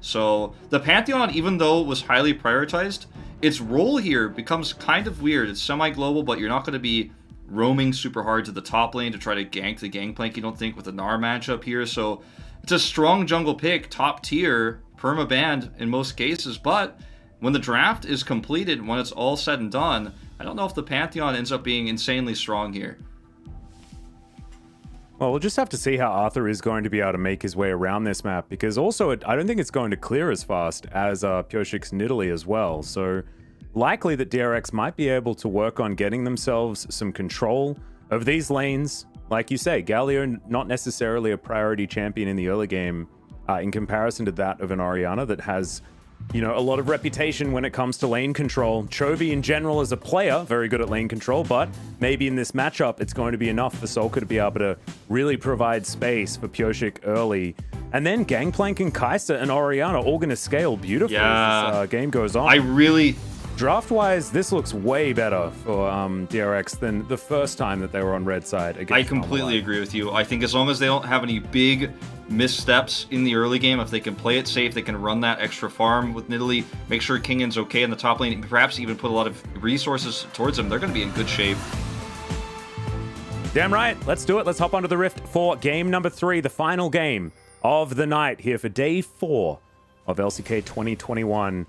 So the Pantheon, even though it was highly prioritized, its role here becomes kind of weird. It's semi-global, but you're not going to be roaming super hard to the top lane to try to gank the Gangplank, you don't think, with the Gnar matchup here. So it's a strong jungle pick, top tier, perma-banned in most cases, but when the draft is completed, when it's all said and done, I don't know if the Pantheon ends up being insanely strong here. Well, we'll just have to see how Arthur is going to be able to make his way around this map, because also I don't think it's going to clear as fast as Pioshik's Nidalee as well. So likely that DRX might be able to work on getting themselves some control of these lanes. Like you say, Galio not necessarily a priority champion in the early game in comparison to that of an Orianna that has, you know, a lot of reputation when it comes to lane control. Chovy in general as a player, very good at lane control, but maybe in this matchup, it's going to be enough for Solka to be able to really provide space for Pioshik early. And then Gangplank and Kai'Sa and Orianna all going to scale beautifully as this game goes on. Draft-wise, this looks way better for DRX than the first time that they were on red side. I completely agree with you. I think as long as they don't have any big missteps in the early game, if they can play it safe, they can run that extra farm with Nidalee, make sure Kingan's okay in the top lane, perhaps even put a lot of resources towards them, they're going to be in good shape. Damn right. Let's do it. Let's hop onto the Rift for game number 3, the final game of the night here for day 4 of LCK 2021.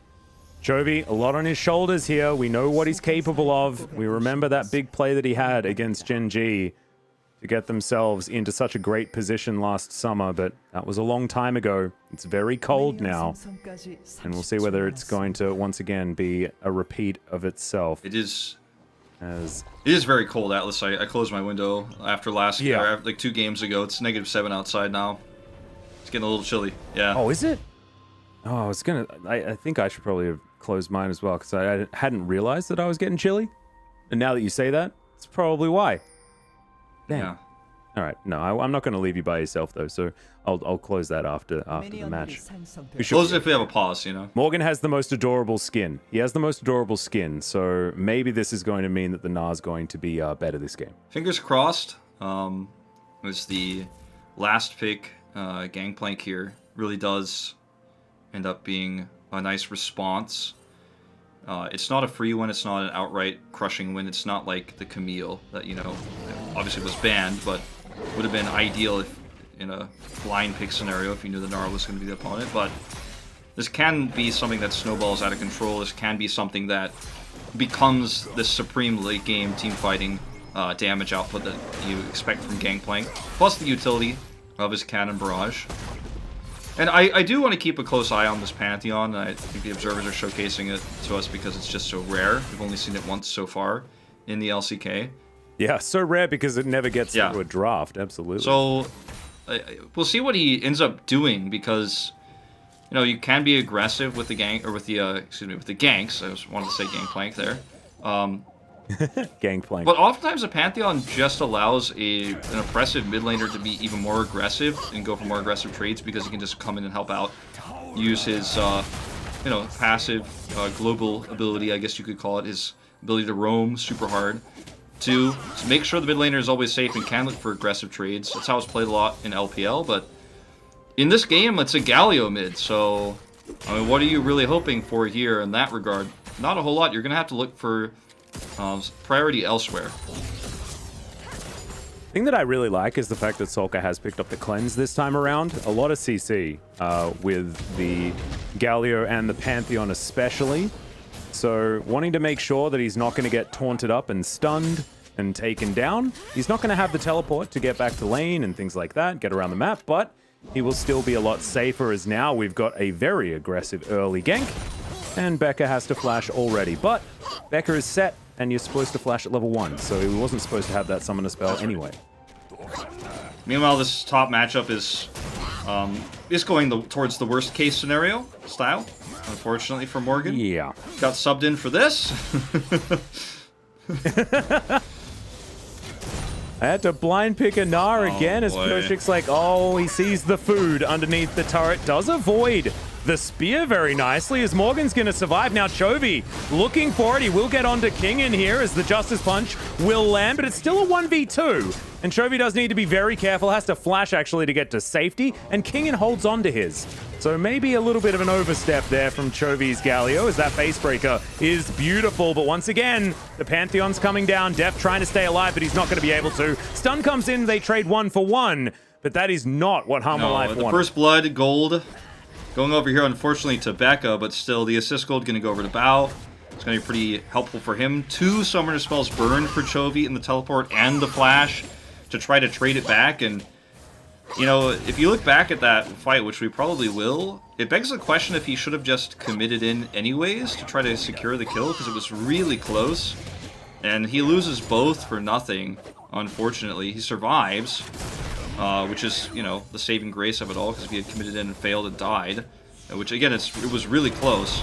Chovy, a lot on his shoulders here. We know what he's capable of. We remember that big play that he had against Gen.G to get themselves into such a great position last summer, but that was a long time ago. It's very cold now, and we'll see whether it's going to once again be a repeat of itself. It is very cold, Atlas. I closed my window after last year, like 2 games ago. It's -7 outside now. It's getting a little chilly. Yeah. Oh, is it? Oh, I think I should probably have closed mine as well, because I hadn't realized that I was getting chilly. And now that you say that, it's probably why. Damn. Yeah. All right. No, I'm not going to leave you by yourself, though, so I'll close that after the match. Close it if we have a pause, you know. Morgan has the most adorable skin. He has the most adorable skin, so maybe this is going to mean that the Gnar's going to be better this game. Fingers crossed. Was the last pick, Gangplank here, really does end up being a nice response. It's not a free win, it's not an outright crushing win, it's not like the Camille that, you know, obviously was banned, but would have been ideal if in a blind pick scenario if you knew the Gnar was going to be the opponent. But this can be something that snowballs out of control. This can be something that becomes the supreme late game team fighting damage output that you expect from Gangplank, plus the utility of his cannon barrage. And I do want to keep a close eye on this Pantheon. I think the observers are showcasing it to us because it's just so rare. We've only seen it once so far in the LCK. Yeah, so rare because it never gets into a draft. Absolutely. So we'll see what he ends up doing, because you know you can be aggressive with the gank, or with the with the ganks. I just wanted to say Gangplank there. Gangplank. But oftentimes the Pantheon just allows an oppressive mid laner to be even more aggressive and go for more aggressive trades, because he can just come in and help out, use his you know, passive global ability, I guess you could call it, his ability to roam super hard to make sure the mid laner is always safe and can look for aggressive trades. That's how it's played a lot in LPL, but in this game it's a Galio mid, so I mean, what are you really hoping for here in that regard? Not a whole lot. You're gonna have to look for priority elsewhere. The thing that I really like is the fact that Solka has picked up the cleanse this time around. A lot of CC with the Galio and the Pantheon especially. So wanting to make sure that he's not going to get taunted up and stunned and taken down. He's not going to have the teleport to get back to lane and things like that, get around the map, but he will still be a lot safer, as now we've got a very aggressive early gank. And Becca has to flash already, but Becca is set, and you're supposed to flash at level 1, so he wasn't supposed to have that summoner spell anyway. Meanwhile, this top matchup is going towards the worst case scenario style, unfortunately for Morgan. Yeah. Got subbed in for this. I had to blind pick a Gnar again, as Pioshik's like, oh, he sees the food underneath the turret. Does avoid the spear very nicely, as Morgan's going to survive. Now Chovy looking for it. He will get onto King in here as the Justice Punch will land, but it's still a 1v2. And Chovy does need to be very careful, has to flash actually to get to safety, and Kingen holds on to his. So maybe a little bit of an overstep there from Chovy's Galio, as that face breaker is beautiful. But once again, the Pantheon's coming down. Def trying to stay alive, but he's not going to be able to. Stun comes in, they trade 1 for 1, but that is not what Harmalife wanted. The first blood, gold, going over here, unfortunately, to Becca, but still, the assist gold going to go over to Bao. It's going to be pretty helpful for him. 2 summoner spells burned for Chovy in the teleport and the flash to try to trade it back. And, you know, if you look back at that fight, which we probably will, it begs the question if he should have just committed in anyways to try to secure the kill, because it was really close. And he loses both for nothing, unfortunately. He survives, which is, you know, the saving grace of it all, because if he had committed in and failed and died, which, again, it was really close.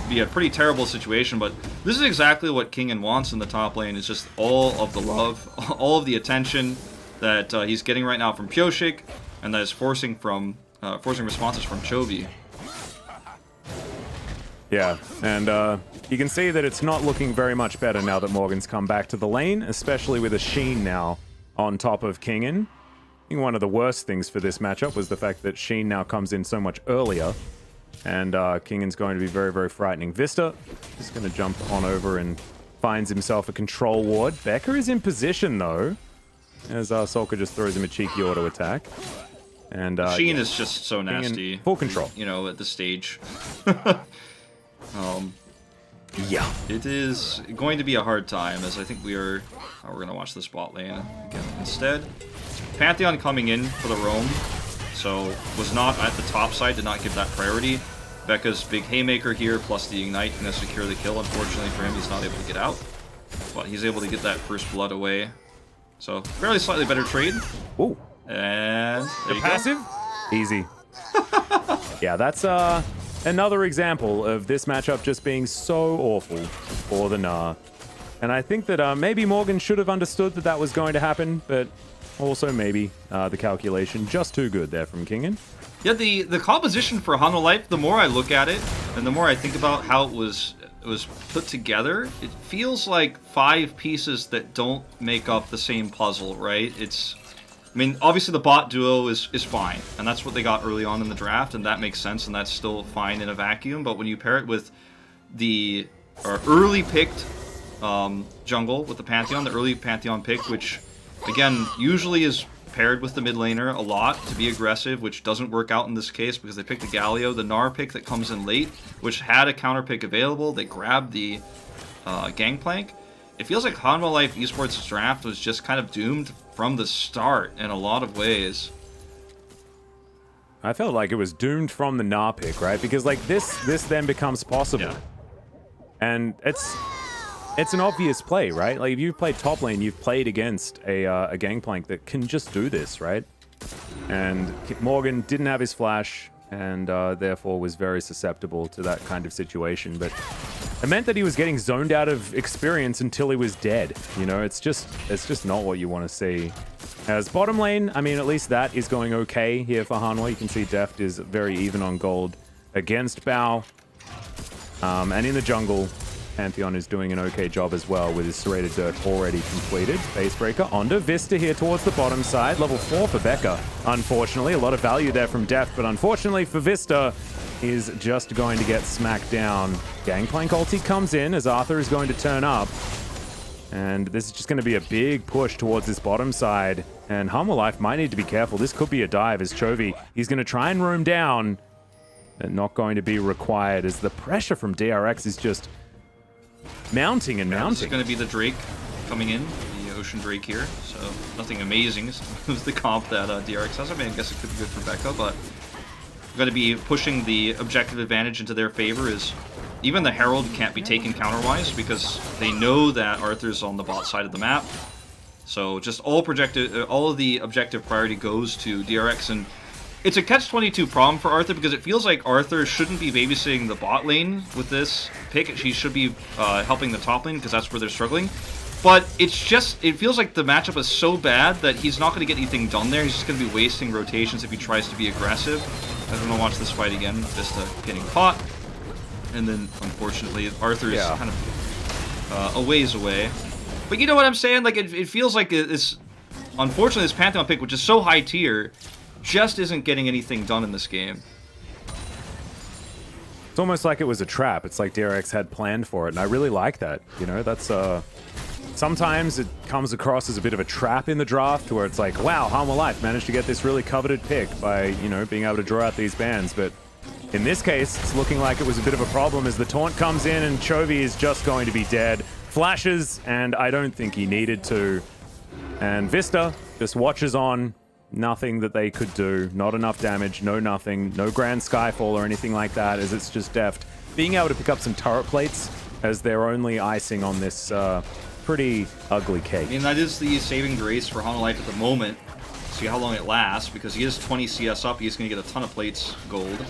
Be a pretty terrible situation, but this is exactly what Kingen wants in the top lane. It's just all of the love, all of the attention that he's getting right now from Pioshik, and that is forcing responses from Chovy. Yeah, and you can see that it's not looking very much better now that Morgan's come back to the lane, especially with a Sheen now on top of Kingen. I think one of the worst things for this matchup was the fact that Sheen now comes in so much earlier. And Kingen's going to be very, very frightening. Vista is going to jump on over and finds himself a control ward. Becca is in position, though, as Solka just throws him a cheeky auto attack. And Sheen is just so nasty. Full control. You know, at this stage. Yeah. It is going to be a hard time, as I think we're going to watch this bot lane again instead. Pantheon coming in for the roam. So, was not at the top side, did not give that priority. Becca's big haymaker here, plus the ignite, going to secure the kill. Unfortunately for him, he's not able to get out. But he's able to get that first blood away. So, fairly slightly better trade. Ooh. And there the passive? Go. Easy. Yeah, that's another example of this matchup just being so awful for the Gnar. And I think that maybe Morgan should have understood that that was going to happen, but also maybe the calculation just too good there from Kingen. Yeah, the composition for Hanwha, the more I look at it, and the more I think about how it was put together, it feels like 5 pieces that don't make up the same puzzle, right? I mean, obviously the bot duo is fine, and that's what they got early on in the draft, and that makes sense, and that's still fine in a vacuum, but when you pair it with the early picked jungle with the Pantheon, the early Pantheon pick, which, again, usually is paired with the mid laner a lot to be aggressive, which doesn't work out in this case because they picked the Galio, the Gnar pick that comes in late, which had a counter pick available. They grabbed the Gangplank. It feels like Hanwha Life Esports draft was just kind of doomed from the start in a lot of ways. I felt like it was doomed from the Gnar pick, right? Because like this then becomes possible. Yeah. And it's an obvious play, right? Like if you've played top lane, you've played against a Gangplank that can just do this, right? And Morgan didn't have his flash, and therefore was very susceptible to that kind of situation. But it meant that he was getting zoned out of experience until he was dead. You know, it's just not what you want to see. As bottom lane, I mean, at least that is going okay here for Hanwha. You can see Deft is very even on gold against Bao. And in the jungle, Pantheon is doing an okay job as well with his serrated dirt already completed. Facebreaker onto Vista here towards the bottom side. Level 4 for Becca, unfortunately. A lot of value there from Deft, but unfortunately for Vista, is just going to get smacked down. Gangplank ulti comes in as Arthur is going to turn up. And this is just going to be a big push towards this bottom side. And Hanwha Life might need to be careful. This could be a dive as Chovy. He's going to try and roam down, but not going to be required as the pressure from DRX is just mounting and mounting. This is going to be the Drake coming in, the Ocean Drake here. So nothing amazing. It was the comp that DRX has. I mean, I guess it could be good for Becca, but going to be pushing the objective advantage into their favor. Is even the Herald can't be taken counterwise because they know that Arthur's on the bot side of the map. So just all of the objective priority goes to DRX, and it's a catch-22 problem for Arthur because it feels like Arthur shouldn't be babysitting the bot lane with this pick. He should be helping the top lane because that's where they're struggling. But it feels like the matchup is so bad that he's not going to get anything done there. He's just going to be wasting rotations if he tries to be aggressive. I'm going to watch this fight again. Vista getting caught. And then, unfortunately, Arthur is kind of a ways away. But you know what I'm saying? Like, it feels like it's unfortunately, this Pantheon pick, which is so high tier, just isn't getting anything done in this game. It's almost like it was a trap. It's like DRX had planned for it, and I really like that. You know, that's sometimes it comes across as a bit of a trap in the draft, where it's like, wow, Harmful Life managed to get this really coveted pick by, you know, being able to draw out these bans. But in this case, it's looking like it was a bit of a problem as the taunt comes in and Chovy is just going to be dead. Flashes, and I don't think he needed to. And Vista just watches on. Nothing that they could do. Not enough damage. No nothing. No Grand Skyfall or anything like that, as it's just deft. Being able to pick up some turret plates as their only icing on this pretty ugly cake. I mean, that is the saving grace for Harmful Life at the moment. See how long it lasts, because he is 20 CS up. He's going to get a ton of plates gold.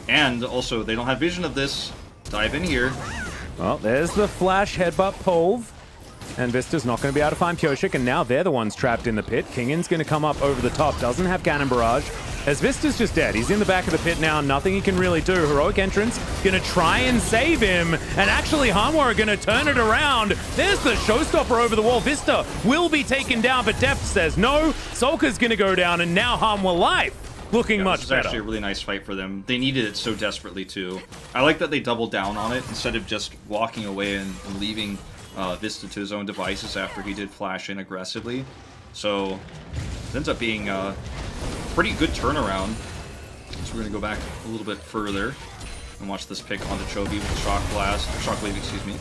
And also, they don't have vision of this. Dive in here. Well, there's the flash headbutt Polv. And Vista's not going to be able to find Pyosik, and now they're the ones trapped in the pit. Kingin's going to come up over the top, doesn't have Cannon Barrage, as Vista's just dead. He's in the back of the pit now, nothing he can really do. Heroic Entrance going to try and save him, and actually Hanwha are going to turn it around. There's the showstopper over the wall. Vista will be taken down, but Deft says no. Solka's going to go down, and now Harmful Life looking much better. This is actually a really nice fight for them. They needed it so desperately, too. I like that they doubled down on it instead of just walking away and leaving Vista to his own devices after he did flash in aggressively. So it ends up being a pretty good turnaround. So we're going to go back a little bit further and watch this pick onto Chovy with Shock Blast, or Shockwave, excuse me.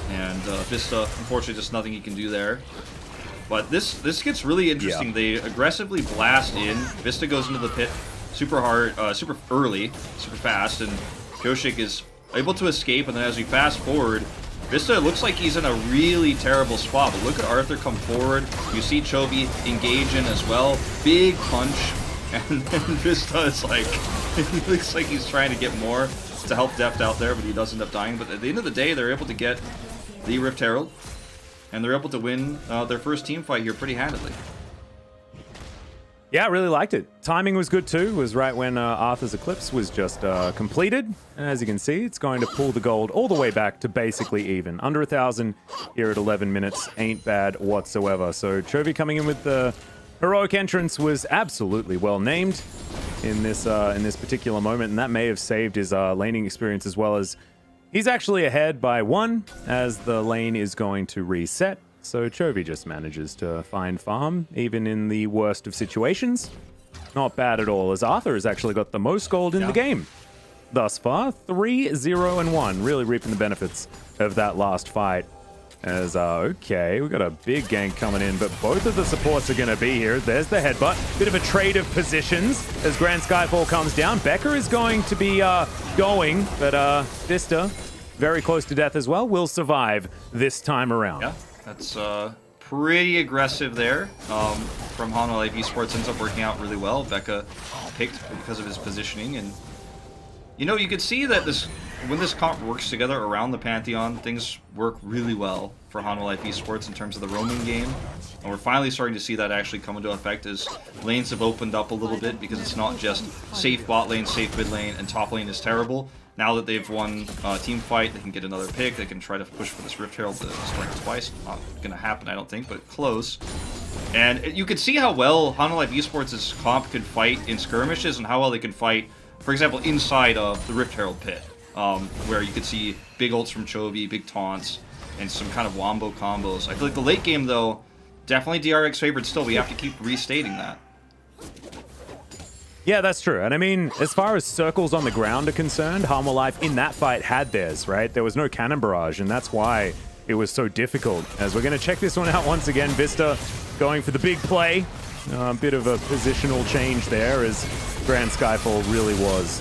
And Vista, unfortunately, just nothing he can do there. But this gets really interesting. Yeah. They aggressively blast in. Vista goes into the pit super hard, super early, super fast, and Pyosik is able to escape. And then as we fast forward, Vista looks like he's in a really terrible spot, but look at Arthur come forward. You see Chovy engage in as well. Big punch, and then Vista is like, he looks like he's trying to get more to help Deft out there, but he does end up dying. But at the end of the day, they're able to get the Rift Herald, and they're able to win their first team fight here pretty handily. Yeah, I really liked it. Timing was good too. It was right when Arthur's Eclipse was just completed. And as you can see, it's going to pull the gold all the way back to basically even. Under 1,000 here at 11 minutes. Ain't bad whatsoever. So Chovy coming in with the heroic entrance was absolutely well named in this particular moment. And that may have saved his laning experience, as well as he's actually ahead by 1 as the lane is going to reset. So Chovy just manages to find farm, even in the worst of situations. Not bad at all, as Arthur has actually got the most gold in the game thus far. 3-0-1, really reaping the benefits of that last fight. As, okay, we've got a big gank coming in, but both of the supports are going to be here. There's the headbutt. Bit of a trade of positions as Grand Skyfall comes down. Becker is going to be going, but Vista, very close to death as well, will survive this time around. Yeah. That's pretty aggressive there from Harmful Life Esports. Ends up working out really well. Becca picked because of his positioning, and you know, you could see that when this comp works together around the Pantheon, things work really well for Harmful Life Esports in terms of the roaming game. And we're finally starting to see that actually come into effect as lanes have opened up a little bit, because it's not just safe bot lane, safe mid lane, and top lane is terrible. Now that they've won team fight, they can get another pick. They can try to push for this Rift Herald to strike twice. Not going to happen, I don't think, but close. And you can see how well Harmful Life Esports' comp can fight in skirmishes, and how well they can fight, for example, inside of the Rift Herald pit, where you could see big ults from Chovy, big taunts, and some kind of wombo combos. I feel like the late game, though, definitely DRX favored still. We have to keep restating that. Yeah, that's true. And I mean, as far as circles on the ground are concerned, Harmful Life in that fight had theirs, right? There was no cannon barrage, and that's why it was so difficult. As we're going to check this one out once again, Vista going for the big play. A bit of a positional change there, as Grand Skyfall really was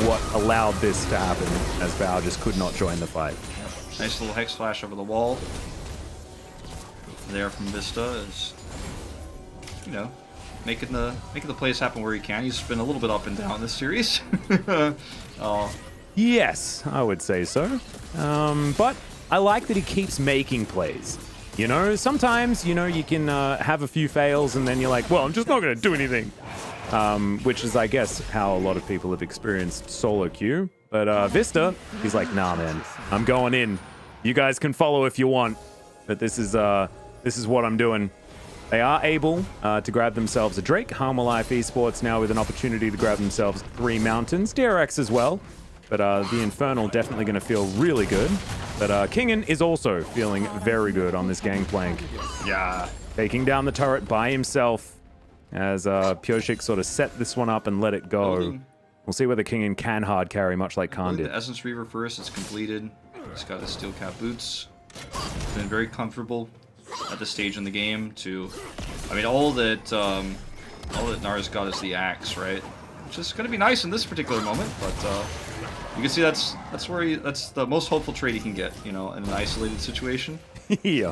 what allowed this to happen, as Bao just could not join the fight. Nice little Hex Flash over the wall there from Vista, is, you know, making the plays happen where he can. He's been a little bit up and down this series. Yes, I would say so. But I like that he keeps making plays. You know, sometimes, you know, you can have a few fails and then you're like, well, I'm just not going to do anything. Which is, I guess, how a lot of people have experienced solo queue. But Vista, he's like, nah, man, I'm going in. You guys can follow if you want, but this is what I'm doing. They are able to grab themselves a Drake. Harmor Life Esports now with an opportunity to grab themselves 3 Mountains. DRX as well. But the Infernal definitely going to feel really good. But Kingen is also feeling very good on this gangplank. Yeah. Taking down the turret by himself as Pyoshik sort of set this one up and let it go. Building. We'll see whether Kingen can hard carry, much like Khan did. The Essence Reaver first, it's completed. He's got his steel cap boots. Been very comfortable at this stage in the game to... I mean, all that Nara's got is the axe, right? Which is going to be nice in this particular moment, but you can see that's the most hopeful trade he can get, you know, in an isolated situation. Yeah.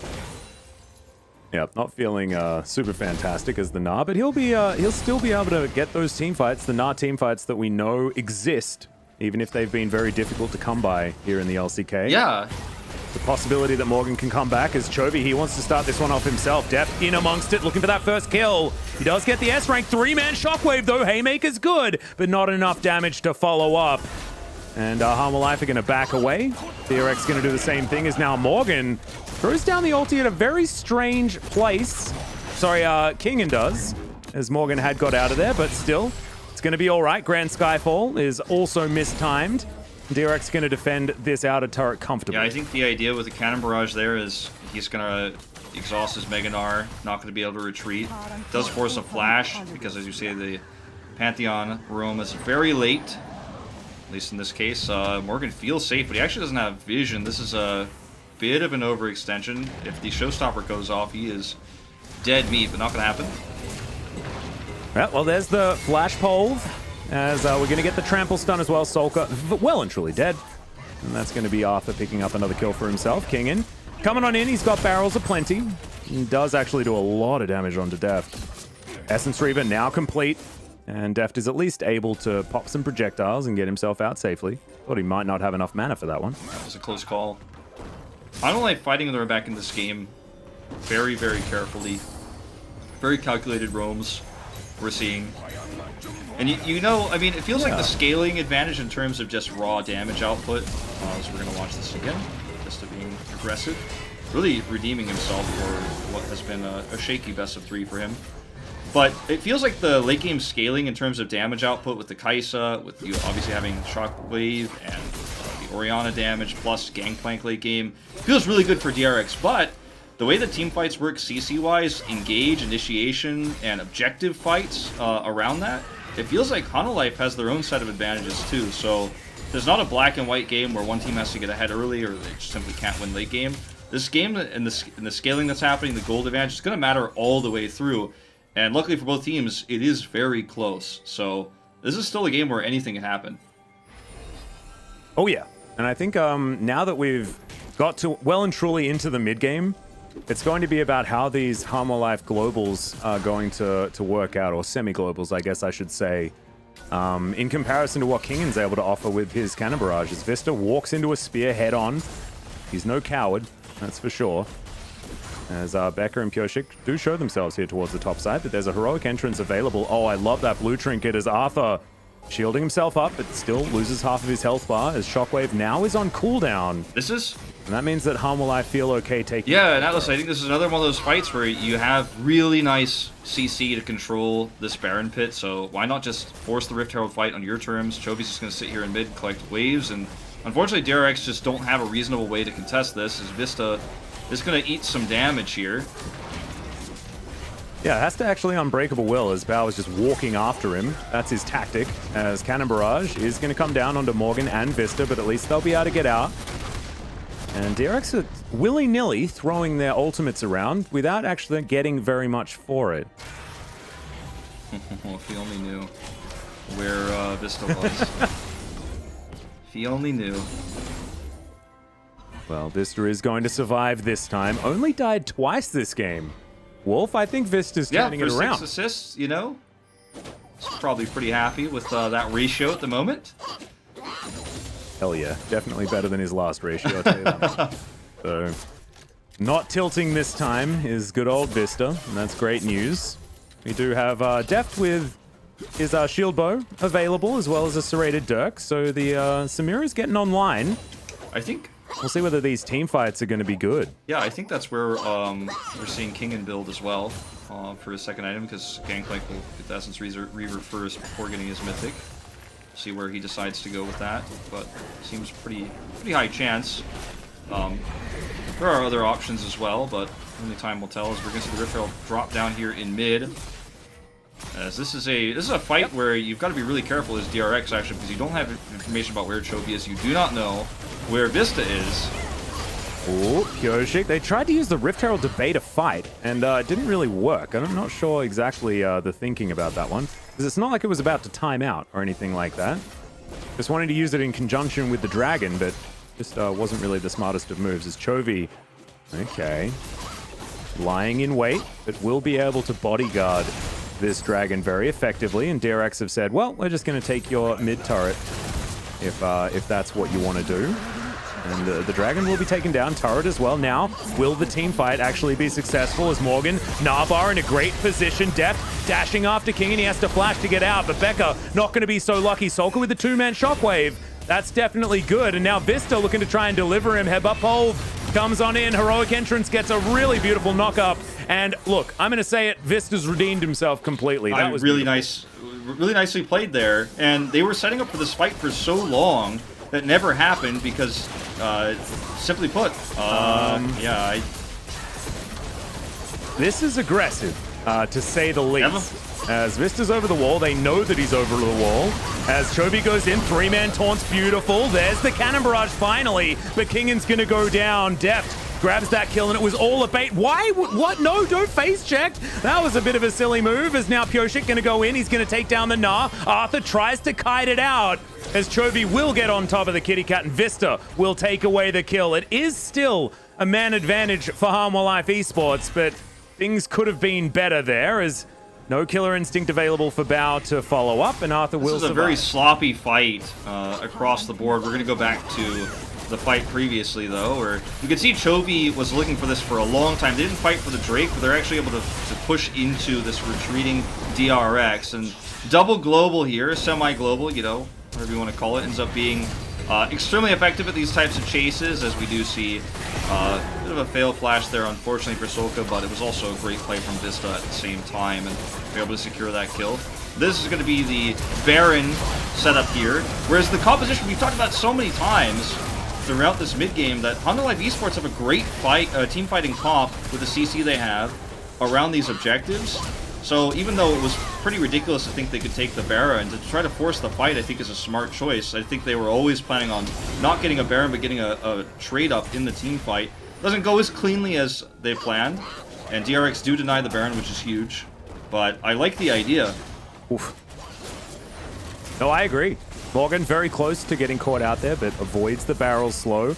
Yeah, not feeling super fantastic as the Gnar, but he'll still be able to get those team fights, the Gnar team fights that we know exist, even if they've been very difficult to come by here in the LCK. Yeah. The possibility that Morgan can come back as Chovy, he wants to start this one off himself. Deft in amongst it, looking for that first kill. He does get the S rank, 3-man shockwave though. Haymaker's good, but not enough damage to follow up. And Harmor Life are going to back away. DRX going to do the same thing as now Morgan throws down the ulti at a very strange place. Sorry, Kingen does, as Morgan had got out of there, but still, it's going to be all right. Grand Skyfall is also mistimed. DRX going to defend this outer turret comfortably. Yeah, I think the idea with the cannon barrage there is he's going to exhaust his Mega Gnar, not going to be able to retreat. Does force a flash, because as you say, the Pantheon roam is very late. At least in this case, Morgan feels safe, but he actually doesn't have vision. This is a bit of an overextension. If the showstopper goes off, he is dead meat, but not going to happen. Yeah, well, there's the flash pole. As we're going to get the trample stun as well. Solka, well and truly dead. And that's going to be Arthur picking up another kill for himself. Kingen coming on in. He's got barrels aplenty. He does actually do a lot of damage onto Deft. Essence Reaver now complete. And Deft is at least able to pop some projectiles and get himself out safely. Thought he might not have enough mana for that one. That was a close call. I don't like fighting their way back in this game. Very, very carefully. Very calculated roams we're seeing. And you know, I mean, it feels like the scaling advantage in terms of just raw damage output. So we're going to watch this again. Just to being aggressive. Really redeeming himself for what has been a shaky best of 3 for him. But it feels like the late game scaling in terms of damage output with the Kaisa, with you obviously having Shockwave and the Orianna damage plus Gangplank late game, feels really good for DRX. But the way the team fights work CC-wise, engage, initiation, and objective fights around that, it feels like Hanolife has their own set of advantages too. So there's not a black and white game where one team has to get ahead early or they just simply can't win late game. This game and the scaling that's happening, the gold advantage, is going to matter all the way through. And luckily for both teams, it is very close. So this is still a game where anything can happen. Oh yeah, and I think now that we've got to well and truly into the mid game, it's going to be about how these Harmor Life globals are going to work out, or semi-globals, I guess I should say, in comparison to what Kingen's able to offer with his cannon barrage. As Vista walks into a spear head-on, he's no coward, that's for sure. As Becker and Pyoshik do show themselves here towards the top side, but there's a heroic entrance available. Oh, I love that blue trinket as Arthur shielding himself up, but still loses half of his health bar as Shockwave now is on cooldown. This is... And that means that Harmor Life feel okay taking... Yeah, and Atlas, I think this is another one of those fights where you have really nice CC to control this Baron pit, so why not just force the Rift Herald fight on your terms? Chovy's just going to sit here in mid and collect waves, and unfortunately DRX just don't have a reasonable way to contest this, as Vista is going to eat some damage here. Yeah, it has to actually Unbreakable Will as Bao is just walking after him. That's his tactic, as Cannon Barrage is going to come down onto Morgan and Vista, but at least they'll be able to get out. And DRX are willy-nilly throwing their ultimates around without actually getting very much for it. If he only knew where Vista was. If he only knew. Well, Vista is going to survive this time. Only died twice this game. Wolf, I think Vista's turning it around. 6 assists, you know. He's probably pretty happy with that ratio at the moment. Hell yeah, definitely better than his last ratio, I'll tell you that. So, not tilting this time is good old Vista, and that's great news. We do have Deft with his shield bow available, as well as a serrated Dirk, so the Samira's getting online. I think we'll see whether these team fights are going to be good. Yeah, I think that's where we're seeing Kingen build as well for his second item, because Gangplank will get the Essence Reaver first before getting his Mythic. See where he decides to go with that, but seems pretty high chance. There are other options as well, but only time will tell, as we're going to see the Rift Herald drop down here in mid. As this is a fight where you've got to be really careful as DRX, actually, because you don't have information about where Chovy is. You do not know where Vista is. Oh, Pyosik. They tried to use the Rift Herald to bait a fight, and it didn't really work. I'm not sure exactly the thinking about that one, because it's not like it was about to time out or anything like that. Just wanted to use it in conjunction with the dragon, but just wasn't really the smartest of moves. As Chovy, okay, lying in wait, but will be able to bodyguard this dragon very effectively, and DRX have said, well, we're just going to take your mid turret if that's what you want to do. And the dragon will be taken down, turret as well. Now, will the team fight actually be successful as Morgan, Narvar in a great position, Deft dashing after King, and he has to flash to get out, but Becca not going to be so lucky. Solka with the two-man shockwave. That's definitely good, and now Vista looking to try and deliver him. Heb up hold comes on in, heroic entrance gets a really beautiful knock-up, and look, I'm going to say it, Vista's redeemed himself completely. That was really nice, really nicely played there, and they were setting up for this fight for so long that never happened because, simply put, yeah, This is aggressive, to say the least. As Vista's over the wall, they know that he's over the wall. As Chovy goes in, three-man taunts, beautiful. There's the cannon barrage finally, but Kingan's gonna go down. Deft grabs that kill, and it was all a bait. Why? What? No, don't face check. That was a bit of a silly move, as now Pyosik gonna go in. He's gonna take down the Gnar. Arthur tries to kite it out, as Chovy will get on top of the kitty cat, and Vista will take away the kill. It is still a man advantage for Harmwell Life Esports, but things could have been better there, as no killer instinct available for Bao to follow up, and Arthur will survive. This is a very sloppy fight across the board. We're going to go back to the fight previously, though, where you can see Chovy was looking for this for a long time. They didn't fight for the Drake, but they're actually able to push into this retreating DRX. And double global here, semi-global, you know, whatever you want to call it, ends up being extremely effective at these types of chases, as we do see a bit of a fail flash there, unfortunately, for Solka, but it was also a great play from Vista at the same time, and be able to secure that kill. This is going to be the Baron setup here, whereas the composition, we've talked about so many times throughout this mid-game that Harmwell Life Esports have a great team fighting comp with the CC they have around these objectives. So even though it was pretty ridiculous to think they could take the Baron, to try to force the fight I think is a smart choice. I think they were always planning on not getting a Baron but getting a trade up in the team fight. Doesn't go as cleanly as they planned, and DRX do deny the Baron, which is huge. But I like the idea. Oof. No, I agree. Morgan very close to getting caught out there, but avoids the barrel slow,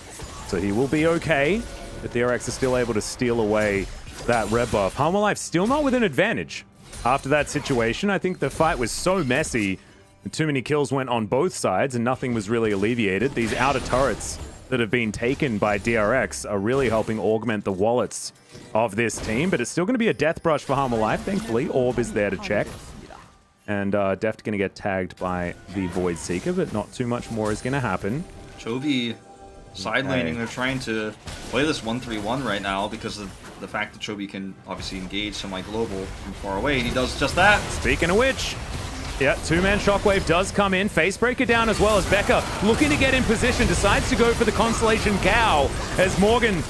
so he will be okay. But DRX is still able to steal away that red buff. Harmwell Life still not with an advantage. After that situation, I think the fight was so messy, too many kills went on both sides and nothing was really alleviated. These outer turrets that have been taken by DRX are really helping augment the wallets of this team, but it's still going to be a death brush for Harmwell Life. Thankfully, Orb is there to check. And Deft going to get tagged by the Void Seeker, but not too much more is going to happen. Chovy side laning, they're trying to play this 1-3-1 right now because of the fact that Chovy can obviously engage semi-global from far away. He does just that. Speaking of which, yeah, two-man shockwave does come in. Facebreaker down as well, as Becca looking to get in position, decides to go for the Constellation Cow, as Morgan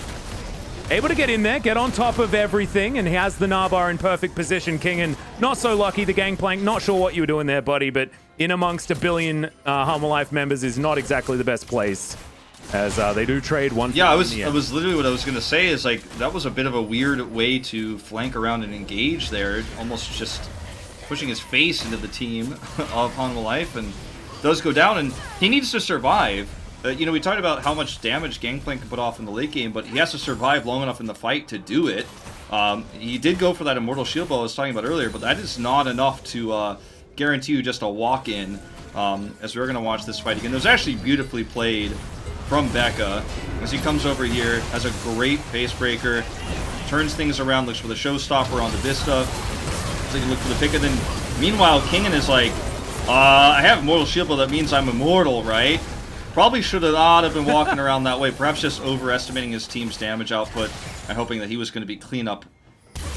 able to get in there, get on top of everything, and he has the Narvar in perfect position. Kingen, not so lucky. The Gangplank, not sure what you were doing there, buddy, but in amongst a billion Harmwell Life members is not exactly the best place, as they do trade one. Yeah, I was literally what I was gonna say is, like, that was a bit of a weird way to flank around and engage there, almost just pushing his face into the team of Harmwell Life, and does go down, and he needs to survive. You know, we talked about how much damage Gangplank can put off in the late game, but he has to survive long enough in the fight to do it. He did go for that Immortal Shield Bow I was talking about earlier, but that is not enough to guarantee you just a walk-in, as we're going to watch this fight again. It was actually beautifully played from Becca, as he comes over here, has a great Facebreaker, turns things around, looks for the Showstopper on the Vista, so he can look for the pick, and then meanwhile, Kingen is like, I have Immortal Shield Bow, that means I'm immortal, right? Probably should have not have been walking around that way. Perhaps just overestimating his team's damage output and hoping that he was going to be cleanup.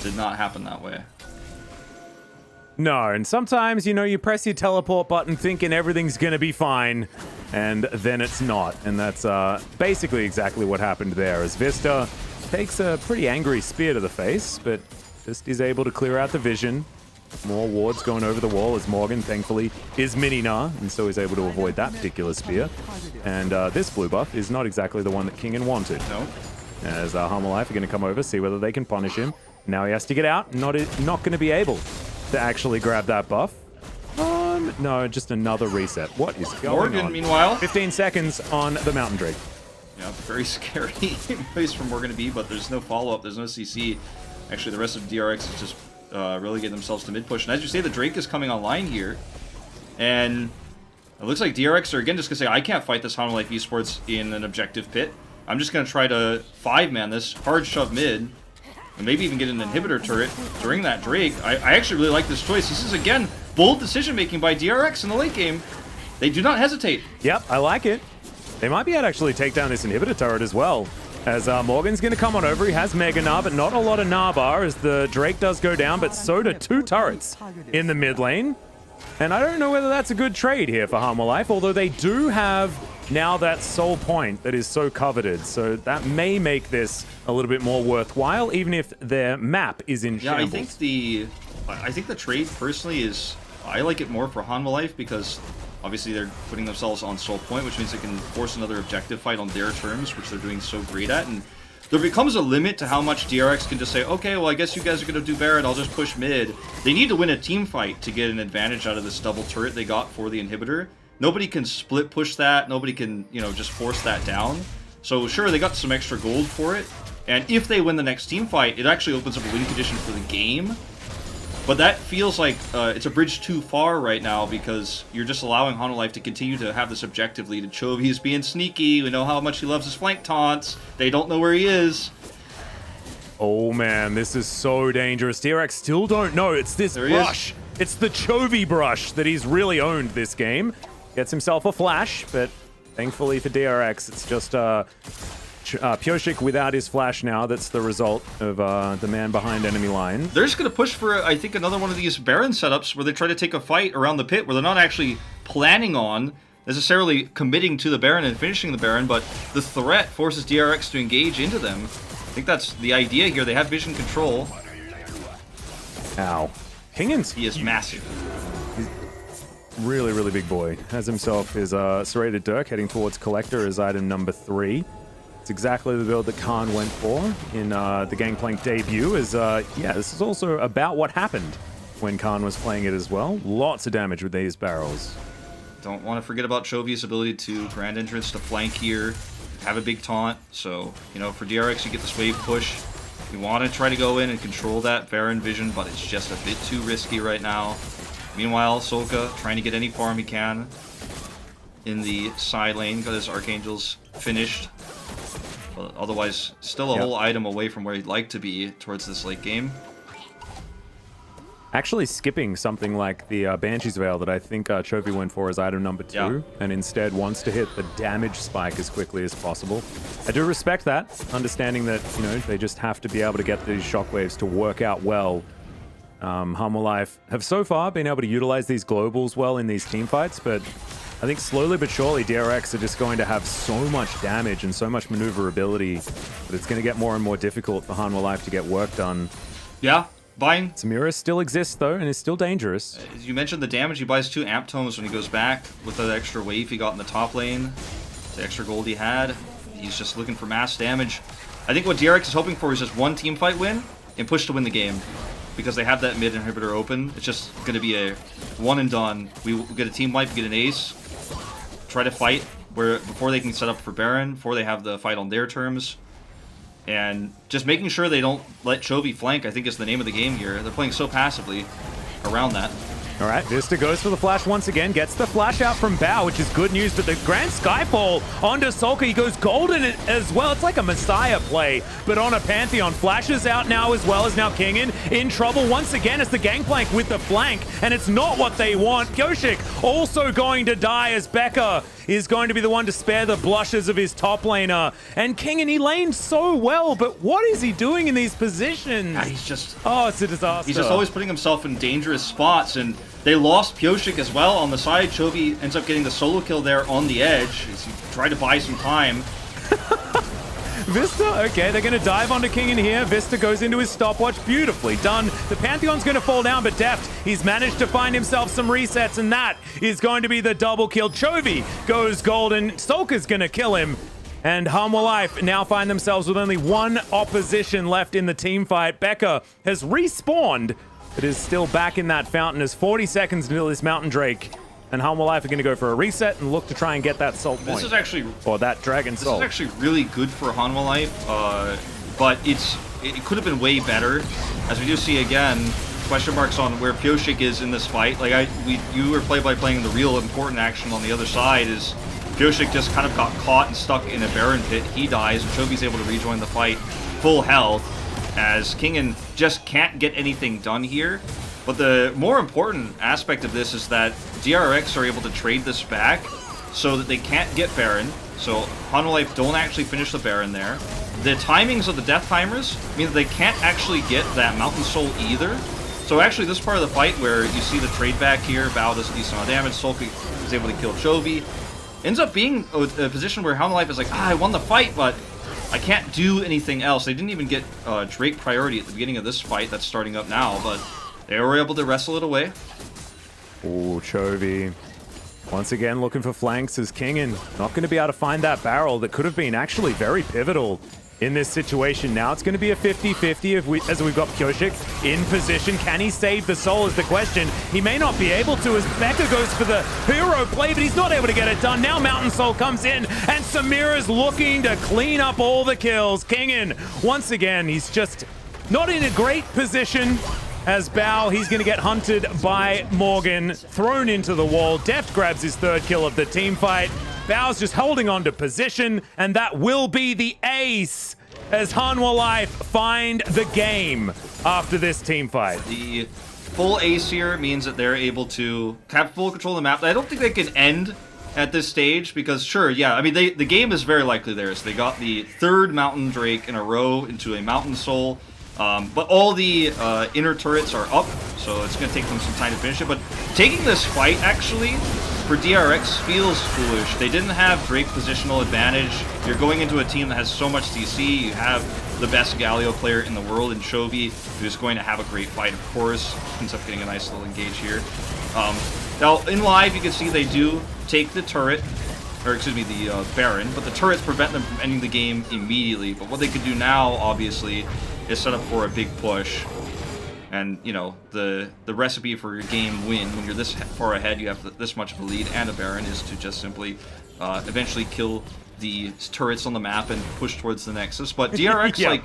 Did not happen that way. No, and sometimes, you know, you press your teleport button thinking everything's gonna be fine, and then it's not. And that's basically exactly what happened there, as Vista takes a pretty angry spear to the face, but just is able to clear out the vision. More wards going over the wall as Morgan, thankfully, is mini-nah, and so he's able to avoid that particular spear. And this blue buff is not exactly the one that Kingen wanted. No. As Harmalife are going to come over, see whether they can punish him. Now he has to get out, not going to be able to actually grab that buff. No, just another reset. What is going Morgan, on? meanwhile. 15 seconds on the Mountain Drake. Yeah, very scary place for Morgan to be, but there's no follow-up, there's no CC. Actually, the rest of DRX is just really getting themselves to mid-push. And as you say, the Drake is coming online here. And it looks like DRX are, again, just going to say, I can't fight this Hanwha Life Esports in an objective pit. I'm just going to try to 5-man this, hard shove mid, and maybe even get an inhibitor turret during that Drake. I actually really like this choice. This is, again, bold decision-making by DRX in the late game. They do not hesitate. Yep, I like it. They might be able to actually take down this inhibitor turret as well. As Morgan's going to come on over. He has Mega Gnar, but not a lot of Gnar as the Drake does go down, but so do 2 turrets in the mid lane. And I don't know whether that's a good trade here for Hanwha Life, although they do have now that soul point that is so coveted. So that may make this a little bit more worthwhile, even if their map is in shambles. I think the trade personally is, I like it more for Hanwha Life because obviously they're putting themselves on soul point, which means they can force another objective fight on their terms, which they're doing so great at. And there becomes a limit to how much DRX can just say, okay, well, I guess you guys are going to do Baron, I'll just push mid. They need to win a team fight to get an advantage out of this double turret they got for the inhibitor. Nobody can split push that. Nobody can, you know, just force that down. So sure, they got some extra gold for it. And if they win the next team fight, it actually opens up a win condition for the game. But that feels like it's a bridge too far right now because you're just allowing Hanwha Life to continue to have this objective lead. And Chovy is being sneaky. We know how much he loves his flank taunts. They don't know where he is. Oh man, this is so dangerous. DRX still don't know. It's this brush. It's the Chovy brush that he's really owned this game. Gets himself a flash, but thankfully for DRX, it's just Pyoshik without his flash now. That's the result of the man behind enemy lines. They're just going to push for, I think, another one of these Baron setups where they try to take a fight around the pit where they're not actually planning on necessarily committing to the Baron and finishing the Baron, but the threat forces DRX to engage into them. I think that's the idea here. They have vision control. Ow. Kingen's... He is massive. He's really, really big boy. Has himself his Serrated Dirk heading towards Collector as item number 3. It's exactly the build that Khan went for in the Gangplank debut. Yeah, this is also about what happened when Khan was playing it as well. Lots of damage with these barrels. Don't want to forget about Chovy's ability to Grand Entrance to flank here, have a big taunt. So, you know, for DRX, you get this wave push. You want to try to go in and control that Baron vision, but it's just a bit too risky right now. Meanwhile, Solka trying to get any farm he can in the side lane, got his Archangels finished. But otherwise, still a whole item away from where he'd like to be towards this late game. Actually skipping something like the Banshee's Veil that I think Chovy went for as item number 2, and instead wants to hit the damage spike as quickly as possible. I do respect that, understanding that, you know, they just have to be able to get these shockwaves to work out well. Hanwha Life have so far been able to utilize these globals well in these team fights, but I think slowly but surely DRX are just going to have so much damage and so much maneuverability that it's going to get more and more difficult for Hanwha Life to get work done. Yeah, buying. Samira still exists though, and is still dangerous. As you mentioned the damage, he buys 2 amp tomes when he goes back with the extra wave he got in the top lane, the extra gold he had. He's just looking for mass damage. I think what DRX is hoping for is just one team fight win and push to win the game. Because they have that mid inhibitor open, it's just going to be a one and done. We get a team wipe, get an ace, try to fight where before they can set up for Baron, before they have the fight on their terms. And just making sure they don't let Chovy flank, I think, is the name of the game here. They're playing so passively around that. All right, Vista goes for the flash once again, gets the flash out from Bao, which is good news, but the Grand Skyfall onto Solka, he goes golden as well. It's like a Messiah play, but on a Pantheon. Flashes out now as well as now Kingen in trouble once again as the Gangplank with the flank, and it's not what they want. Pyoshik also going to die as Becca is going to be the one to spare the blushes of his top laner. And Kingen, he laned so well, but what is he doing in these positions? Yeah, he's just... Oh, it's a disaster. He's just always putting himself in dangerous spots, and they lost Pioshik as well on the side. Chovy ends up getting the solo kill there on the edge as he tried to buy some time. Vista, okay, they're going to dive onto Kingen here. Vista goes into his stopwatch. Beautifully done. The Pantheon's going to fall down, but Deft, he's managed to find himself some resets, and that is going to be the double kill. Chovy goes golden. Solka's going to kill him. And Harmwell Life now find themselves with only one opposition left in the team fight. Becca has respawned, but is still back in that fountain as 40 seconds until this Mountain Drake and Harmwell Life are going to go for a reset and look to try and get that salt point. This is actually... Or that Dragon Soul. This is actually really good for Hanwha Life, but it could have been way better. As we do see again, question marks on where Pioshik is in this fight. Like you were play-by-playing the real important action on the other side is Pioshik just kind of got caught and stuck in a Baron pit. He dies, and Chovy's able to rejoin the fight full health, as Kingen just can't get anything done here. But the more important aspect of this is that DRX are able to trade this back so that they can't get Baron. So Hanwha Life don't actually finish the Baron there. The timings of the death timers mean that they can't actually get that Mountain Soul either. So actually this part of the fight where you see the trade back here, Bao does a decent amount of damage, Solka is able to kill Chovy, ends up being a position where Hanwha Life is like, I won the fight, but I can't do anything else. They didn't even get Drake priority at the beginning of this fight that's starting up now, but they were able to wrestle it away. Oh, Chovy. Once again, looking for flanks as Kingen not going to be able to find that barrel that could have been actually very pivotal in this situation. Now it's going to be a 50-50 as we've got Pioshik in position. Can he save the soul is the question. He may not be able to as Becca goes for the hero play, but he's not able to get it done. Now Mountain Soul comes in, and Samira's looking to clean up all the kills. Kingen, once again, he's just not in a great position. As Bao, he's going to get hunted by Morgan, thrown into the wall. Deft grabs his third kill of the team fight. Bao's just holding on to position, and that will be the ace as Hanwha Life find the game after this team fight. The full ace here means that they're able to have full control of the map. I don't think they can end at this stage because, sure, yeah, I mean, the game is very likely theirs. They got the third Mountain Drake in a row into a Mountain Soul. But all the inner turrets are up, so it's going to take them some time to finish it. But taking this fight, actually, for DRX feels foolish. They didn't have Drake positional advantage. You're going into a team that has so much DC. You have the best Galio player in the world in Chovy, who's going to have a great fight, of course. Ends up getting a nice little engage here. Now, in live, you can see they do take the turret, or excuse me, the Baron, but the turrets prevent them from ending the game immediately. But what they could do now, obviously, is set up for a big push. And, you know, the recipe for your game win, when you're this far ahead, you have this much of a lead and a Baron, is to just simply eventually kill the turrets on the map and push towards the Nexus. But DRX, yeah. like,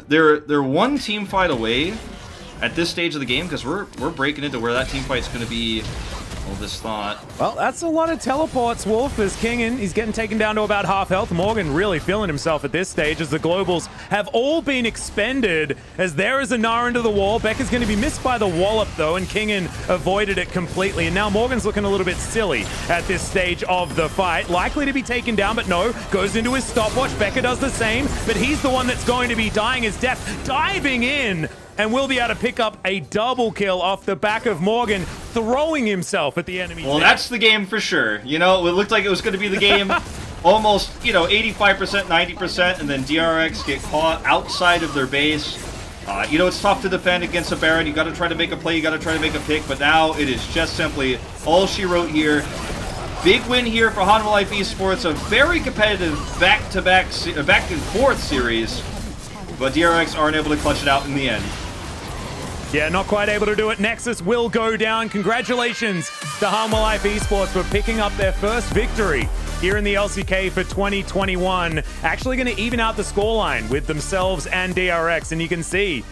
they're one team fight away at this stage of the game, because we're breaking into where that team fight's going to be. Well, this thought. Well, that's a lot of teleports, Wolf, as Kingen. He's getting taken down to about half health. Morgan really feeling himself at this stage as the globals have all been expended as there is a Gnar into the wall. Becca's going to be missed by the wallop, though, and Kingen avoided it completely. And now Morgan's looking a little bit silly at this stage of the fight. Likely to be taken down, but no. Goes into his stopwatch. Becca does the same, but he's the one that's going to be dying as Deft diving in. And will be able to pick up a double kill off the back of Morgan, throwing himself at the enemy. Well, that's the game for sure. You know, it looked like it was going to be the game almost, you know, 85%, 90%, and then DRX get caught outside of their base. You know, it's tough to defend against a Baron. You got to try to make a play, you got to try to make a pick, but now it is just simply all she wrote here. Big win here for Hanwha Life Esports, a very competitive back-to-back, back-and-forth series, but DRX aren't able to clutch it out in the end. Yeah, not quite able to do it. Nexus will go down. Congratulations to Hanwha Life Esports for picking up their first victory here in the LCK for 2021. Actually going to even out the scoreline with themselves and DRX, and you can see